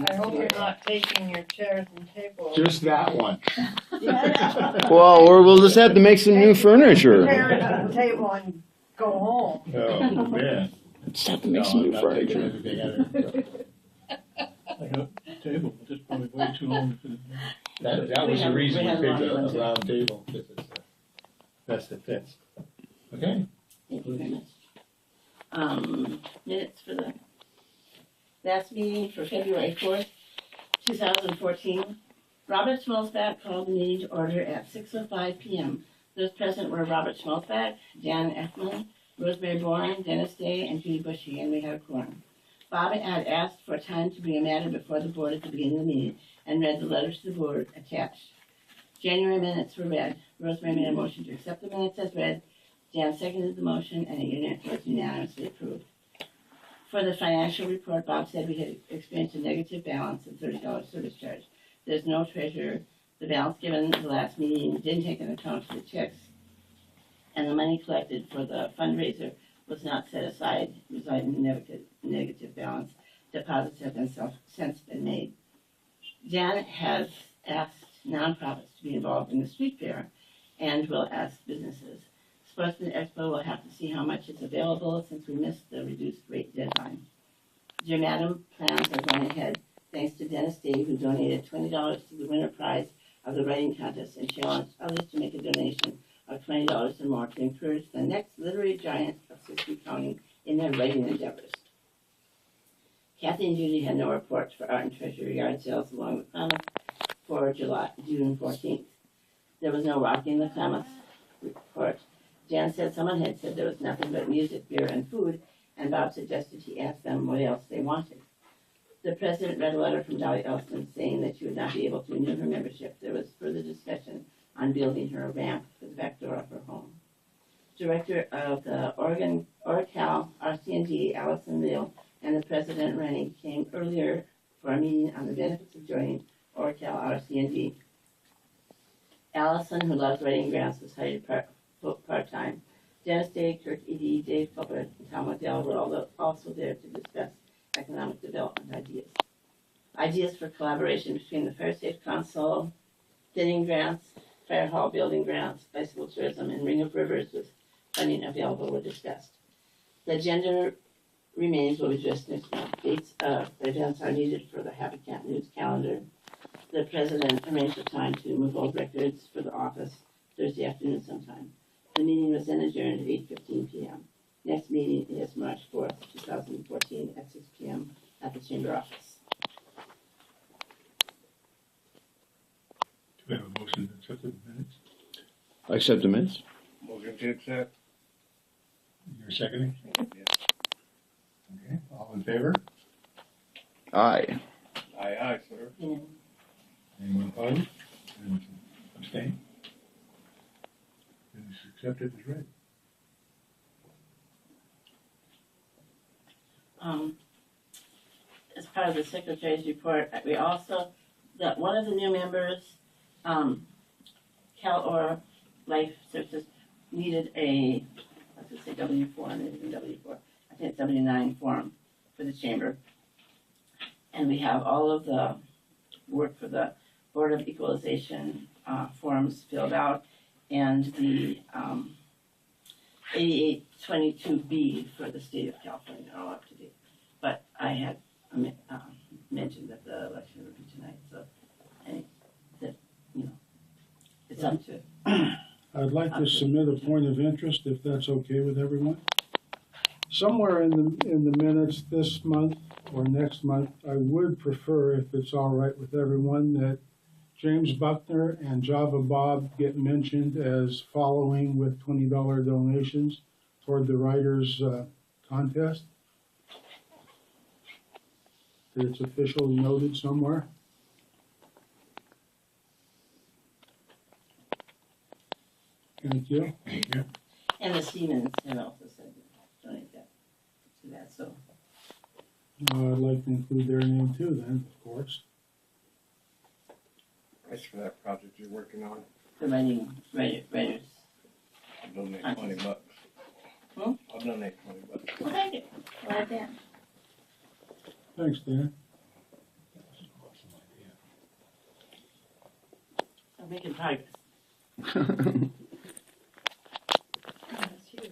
I hope you're not taking your chairs and tables. Just that one. Well, or we'll just have to make some new furniture. Chairs and table and go home. Oh, man. Just have to No, make some I'm new not taking furniture. anything out of it. I got a table, but it's probably way too long for the. That was the reason we have picked longer a ones. round table, because it's the best that fits. Okay? Thank you very much. Minutes for the last meeting for February 4th, 2014. Robert Schmalzbach called the meeting to order at 6:05 p.m. Those present were Robert Schmalzbach, Jan Ekman, Rosemary Bourne, Dennis Day, and Judy Bushy, and we had a quorum. Bob had asked for time to bring a matter before the board at the beginning of the meeting and read the letters to the board attached. January minutes were read. Rosemary made a motion to accept the minutes as read. Jan seconded the motion, and it was unanimously approved. For the financial report, Bob said we had experienced a negative balance of $30 service charge. There's no treasurer. The balance given the last meeting didn't take into account the checks, and the money collected for the fundraiser was not set aside, resulting in negative balance. Deposits have been since been made. Jan has asked nonprofits to be involved in the street fair and will ask businesses. Sportsman Expo will have to see how much is available since we missed the reduced rate deadline. Dear Madam, plans are going ahead thanks to Dennis Day, who donated $20 to the winner prize of the writing contest and challenged others to make a donation of $20 or more to encourage the next literary giant of Siskiyou County in their writing endeavors. Kathy and Judy had no reports for art and treasure yard sales along with Klamath for June 14th. There was no Rocking the Klamath report. Jan said someone had said there was nothing but music, beer, and food, and Bob suggested he ask them what else they wanted. The president read a letter from Dolly Elston saying that she would not be able to renew her membership. There was further discussion on building her a ramp for the back door of her home. Director of the Orcal RCND, Allison Neal, and the president, Rennie, came earlier for a meeting on the benefits of joining Orcal RCND. Allison, who loves writing grants, was hired part-time. Dennis Day, Kirk Edie, Dave Fulbert, and Tom Waddell were also there to discuss economic development ideas. Ideas for collaboration between the Fair Safe Council, thinning grants, Fair Hall building grants, bicycle tourism, and Ring of Rivers with funding available were discussed. The agenda remains what we just next month. Dates of the events are needed for the Habitat News calendar. The president arranged for time to move old records for the office Thursday afternoon sometime. The meeting was then adjourned at 8:15 p.m. Next meeting is March 4th, 2014 at 6 p.m. at the Chamber office. Do we have a motion to accept the minutes? I accept the minutes. Motion to accept. You're seconding? Yeah. Okay, all in favor? Aye. Aye, sir. Anyone opposed? And abstain? It's accepted as read. As part of the secretary's report, we also, that one of the new members, CalOR Life Services, needed a, let's just say W-4, and it isn't W-4, I think it's W-9 form for the chamber. And we have all of the work for the Board of Equalization forms filled out, and the 8822B for the state of California are all up to date. But I had mentioned that the election would be tonight, so I think that, it's up to. I'd like to submit a point of interest, if that's okay with everyone. Somewhere in the minutes this month or next month, I would prefer, if it's all right with everyone, that James Buckner and Java Bob get mentioned as following with $20 donations toward the writers' contest. That it's officially noted somewhere. Thank you. Thank you. And the Siemens had also said donate that to that, so. I'd like to include their name too then, of course. Thanks for that project you're working on. The writers. I'll donate Contest. $20. Hmm? I'll donate $20. Well, thank you. Glad that. Thanks, Dan. We're making progress. That's huge.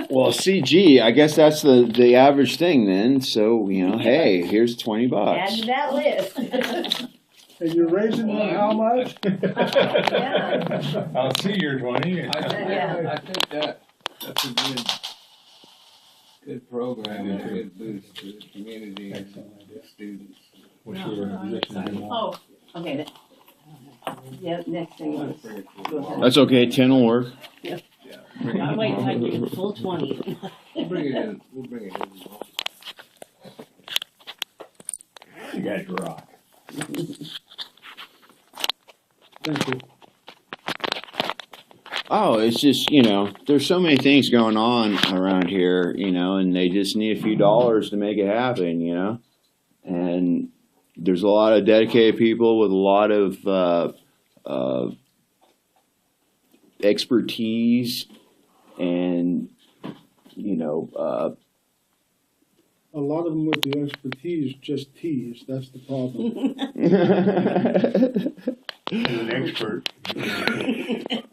Well, CG, I guess that's the average thing then. So, hey, here's $20. Add to that list. And you're raising them how much? Yeah. I'll see your 20. Yeah. I think that's a good program and a good boost to the community and students. Wish we were in a position to do more. Oh, okay. Yeah, next thing is, go ahead. That's okay. 10 will work. I'll wait till I get the full 20. We'll bring it in, we'll bring it in. You guys rock. Thank you. Oh, it's just, there's so many things going on around here, and they just need a few dollars to make it happen, And there's a lot of dedicated people with a lot of expertise and, A lot of them with the expertise just tease, that's the problem. As an expert,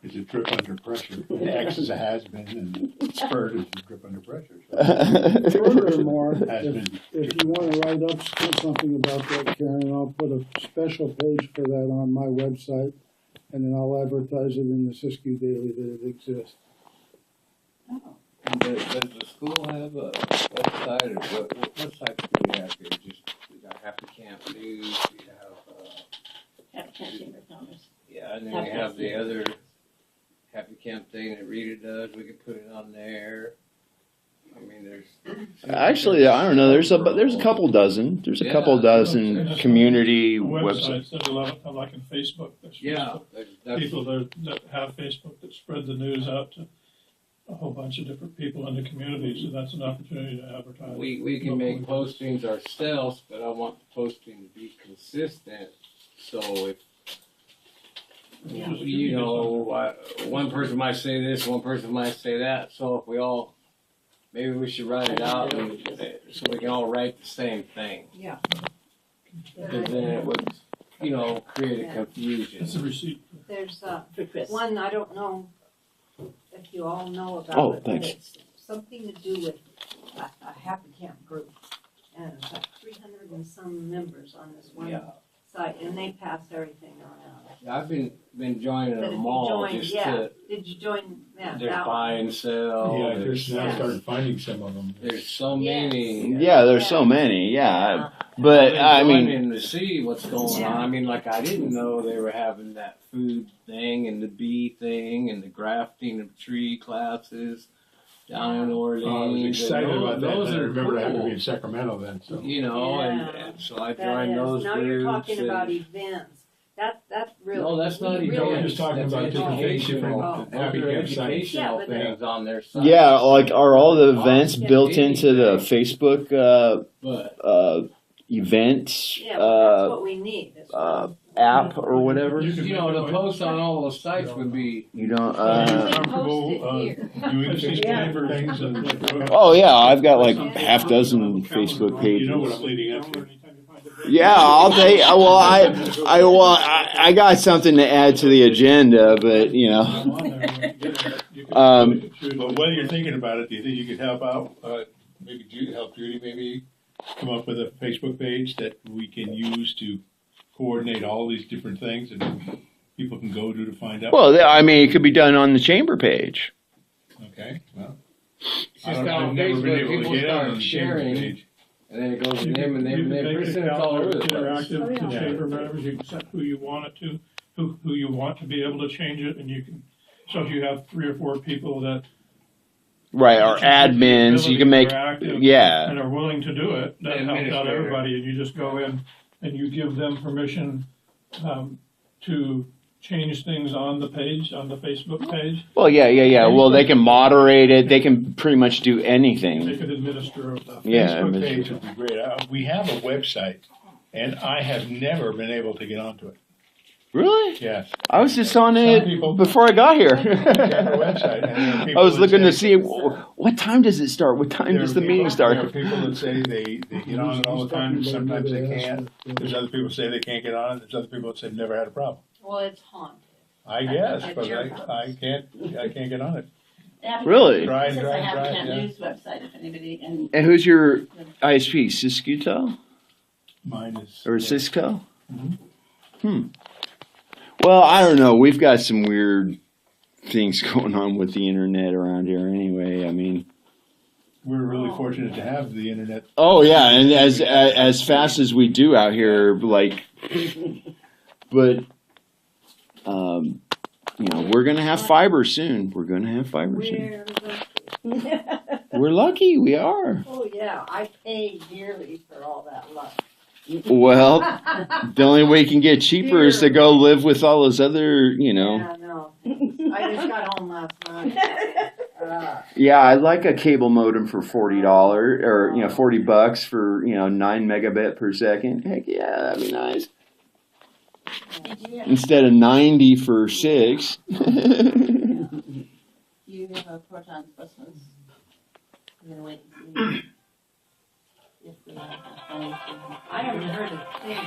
is a trip under pressure. X is a has-been, and spurt is a trip under pressure. Furthermore, Has been. if you wanna write up something about that, Karen, I'll put a special page for that on my website, and then I'll advertise it in the Siskiyou Daily that it exists. Does the school have a website, or what site do we have here? Just, we got Happy Camp News, we have, Happy Camp Chamber of Commerce. yeah, and then we have the other Happy Camp thing that Rita does, we could put it on there. I mean, there's. Actually, I don't know. There's a couple dozen. There's a couple dozen community websites. Websites, there's a lot of, like in Facebook, there's Yeah, that's, people that have Facebook that spread the news out to a whole bunch of different people in the community, so that's an opportunity to advertise. we can make postings ourselves, but I want the posting to be consistent, so if, one person might say this, one person might say that, so if we all, maybe we should write it out, and, so we can all write the same thing. Yeah. Because then it would, create a confusion. It's a receipt. There's For Chris. one, I don't know if you all know about Oh, it, thanks. but it's something to do with a happy camp group. And it's like 300 and some members on this one Yeah, site, and they pass everything around. I've been joining But if them you all join, just yeah, to, did you join that? there's that buy one? and sell, Yeah, there's now Yes. started finding some of them. there's so Yes. many. Yeah, there's so many. Yeah, but I mean, And to see what's going Yeah. on. I mean, like I didn't know they were having that food thing and the bee thing and the grafting of tree classes down in Orleans. I was And excited about that, those and I are remember I had to be cool. in Sacramento then, so. And Yeah. so I That joined is. those Now groups. you're talking and- about events. That really. No, that's not we even. really- We're just talking That's about different things, educational. different Oh. happy Those are camp sites. educational Yeah, but things on their site. yeah, like are all the events Yeah. built into the Facebook But events Yeah, well, that's what we need. is- app or whatever? You can the post on all those sites would be. You don't. Are you Post comfortable it here. doing the Facebook Yeah. things and? Oh yeah, I've got like half dozen Facebook pages. You know what I'm leading up to. Yeah, I'll tell you. Well, I got something to add to the agenda, but But while you're thinking about it, do you think you could help out, maybe help Judy maybe come up with a Facebook page that we can use to coordinate all these different things and people can go to find out? well, I mean, it could be done on the chamber page. Okay, well. It's just on I've never been Facebook, able to people get on start the chamber sharing, page. and then it goes to You them, and can then make pretty it soon it's all over the place. interactive to Oh, yeah. chamber members, you can set who you want it to, who you want to be able to change it, and you can, so if you have 3 or 4 people that. Right, or that have the admins, ability you can make, to be active yeah. And are willing to do it, that helps out Administrator. everybody, and you just go in and you give them permission, to change things on the page, on the Facebook page. Well, yeah. Well, they can moderate it. They can pretty much do They anything. could administer it. Yeah, Facebook Mr. page would be great. We have a website and I have never been able to get onto it. Really? Yes. I was just on Some it people- before I got here. We have a website and there are people I was that looking to say- see what time does it start? What time There does are the people- meeting start? There are people that say they get on it all the time, and sometimes they can't. There's other people that say they can't get on it, there's other people that say they've never had a problem. Well, it's haunted. I guess, At but your I can't get on it. Happy Really? Try This and is try the and Happy try, Camp yeah. News website, if anybody, and And who's your ISP? Cisco Mine is. or yeah. Cisco? Mhm. Well, I don't know. We've got some weird things going on with the internet around here anyway. I mean, We're really fortunate to have the internet. oh yeah, and as fast as we do out here, like, but you know, we're gonna have fiber soon. We're gonna have fiber soon. We're lucky. We are. Oh, yeah, I pay dearly for all that luck. Well, the only way you can get cheaper is to go live with all those other, you know. Yeah, no, I just got home last night. Yeah, I like a cable modem for $40 or $40 for 9 megabit per second. Heck yeah, that'd be nice. Instead of 90 for 6. you have a Proton Christmas. I'm gonna wait and see if we have a phone. I haven't heard a thing.